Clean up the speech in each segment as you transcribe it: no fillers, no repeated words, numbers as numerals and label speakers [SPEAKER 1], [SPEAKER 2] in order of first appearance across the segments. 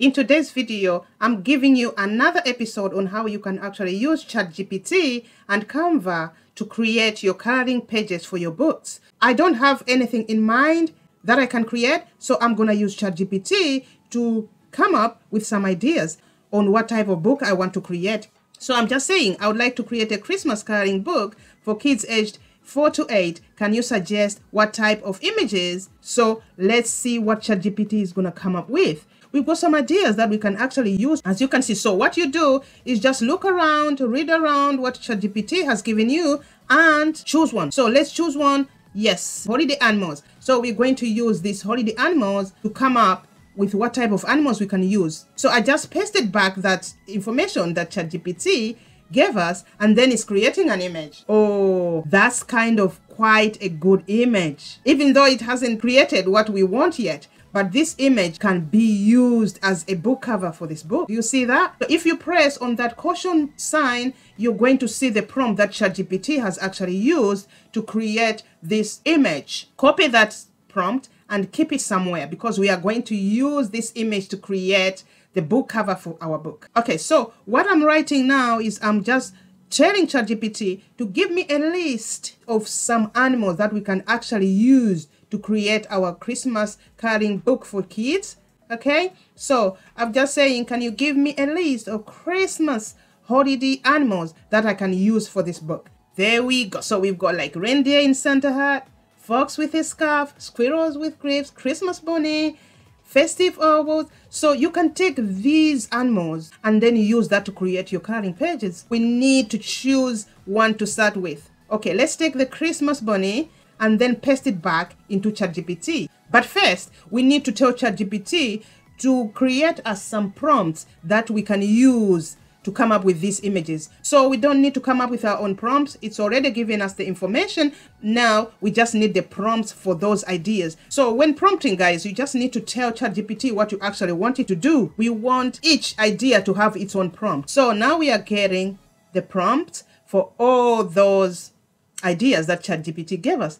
[SPEAKER 1] In today's video, I'm giving you another episode on how you can actually use ChatGPT and Canva to create your coloring pages for your books. I don't have anything in mind that I can create, so I'm going to use ChatGPT to come up with some ideas on what type of book I want to create. So I'm just saying, I would like to create a Christmas coloring book for kids aged 4 to 8. Can you suggest what type of images? So let's see what ChatGPT is going to come up with. We've got some ideas that we can actually use, as you can see. So what you do is just look around, read around what ChatGPT has given you and choose one. So let's choose one. Yes, holiday animals. So we're going to use these holiday animals to come up with what type of animals we can use. So I just pasted back that information that ChatGPT gave us, and then it's creating an image. Oh, that's kind of quite a good image, even though it hasn't created what we want yet. But this image can be used as a book cover for this book. You see that? So if you press on that caution sign, you're going to see the prompt that ChatGPT has actually used to create this image. Copy that prompt and keep it somewhere, because we are going to use this image to create the book cover for our book. Okay, so what I'm writing now is I'm just telling ChatGPT to give me a list of some animals that we can actually use to create our Christmas coloring book for kids. Okay, so I'm just saying, can you give me a list of Christmas holiday animals that I can use for this book? There we go. So we've got like reindeer in Santa hat, fox with a scarf, squirrels with grapes, Christmas bunny, festive owls. So you can take these animals and then use that to create your coloring pages. We need to choose one to start with. Okay, let's take the Christmas bunny and then paste it back into ChatGPT. But first, we need to tell ChatGPT to create us some prompts that we can use to come up with these images. So we don't need to come up with our own prompts. It's already giving us the information. Now we just need the prompts for those ideas. So when prompting, guys, you just need to tell ChatGPT what you actually want it to do. We want each idea to have its own prompt. So now we are getting the prompts for all those ideas that ChatGPT gave us.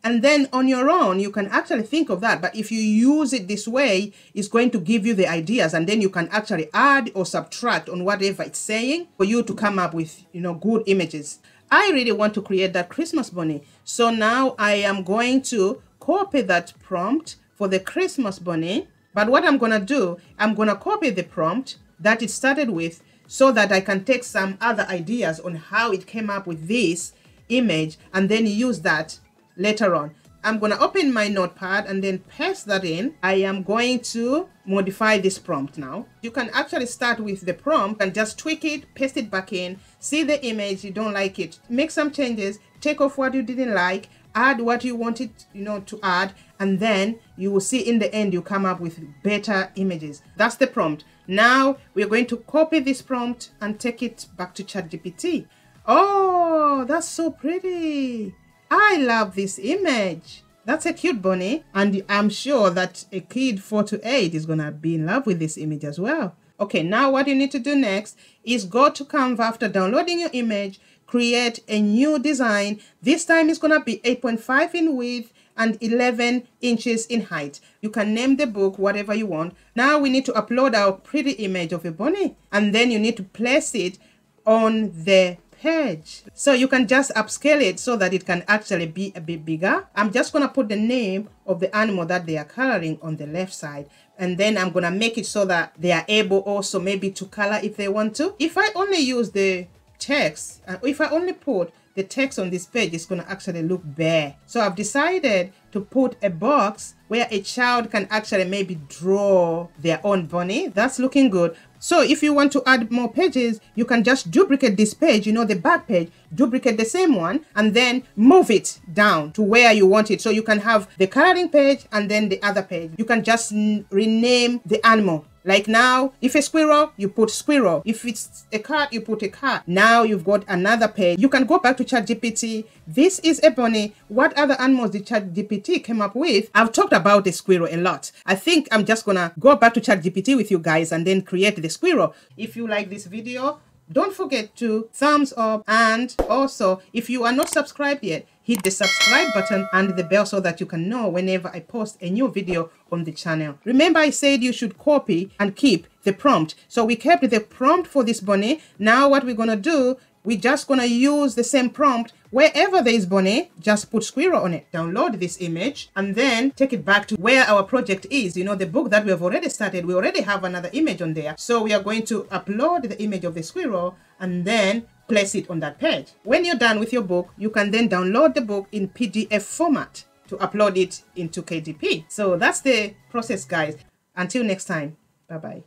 [SPEAKER 1] And then on your own, you can actually think of that. But if you use it this way, it's going to give you the ideas, and then you can actually add or subtract on whatever it's saying for you to come up with, good images. I really want to create that Christmas bunny. So now I am going to copy that prompt for the Christmas bunny. But what I'm going to do, I'm going to copy the prompt that it started with so that I can take some other ideas on how it came up with this image and then use that later on. I'm going to open my notepad and then paste that in. I am going to modify this prompt now. You can actually start with the prompt and just tweak it, paste it back in, see the image, you don't like it, make some changes, take off what you didn't like, add what you wanted to add, and then you will see in the end you come up with better images. That's the prompt. Now we're going to copy this prompt and take it back to ChatGPT. Oh, that's so pretty. I love this image. That's a cute bunny, and I'm sure that a kid 4 to 8 is gonna be in love with this image as well. Okay, now what you need to do next is go to Canva after downloading your image, create a new design. This time it's gonna be 8.5 in width and 11 inches in height. You can name the book whatever you want. Now we need to upload our pretty image of a bunny, and then you need to place it on the page. So you can just upscale it so that it can actually be a bit bigger. I'm just going to put the name of the animal that they are coloring on the left side, and then I'm going to make it so that they are able also maybe to color if they want to. If I only use the text, if I only put the text on this page, it's going to actually look bare. So I've decided to put a box where a child can actually maybe draw their own bunny. That's looking good. So if you want to add more pages, you can just duplicate this page, the back page, duplicate the same one, and then move it down to where you want it. So you can have the coloring page and then the other page. You can just rename the animal. Like now, if a squirrel, you put squirrel. If it's a cat, you put a cat. Now you've got another page. You can go back to ChatGPT. This is a bunny. What other animals did ChatGPT come up with? I've talked about the squirrel a lot. I think I'm just gonna go back to ChatGPT with you guys and then create the squirrel. If you like this video, Don't forget to thumbs up, and also if you are not subscribed yet, hit the subscribe button and the bell so that you can know whenever I post a new video on the channel. Remember, I said you should copy and keep the prompt. So we kept the prompt for this bunny. Now what we're gonna do, we're just gonna use the same prompt. Wherever there is bunny, just put squirrel on it. Download this image and then take it back to where our project is. You know, the book that we have already started, we already have another image on there. So we are going to upload the image of the squirrel and then place it on that page. When you're done with your book, you can then download the book in PDF format to upload it into KDP. So that's the process, guys. Until next time, bye-bye.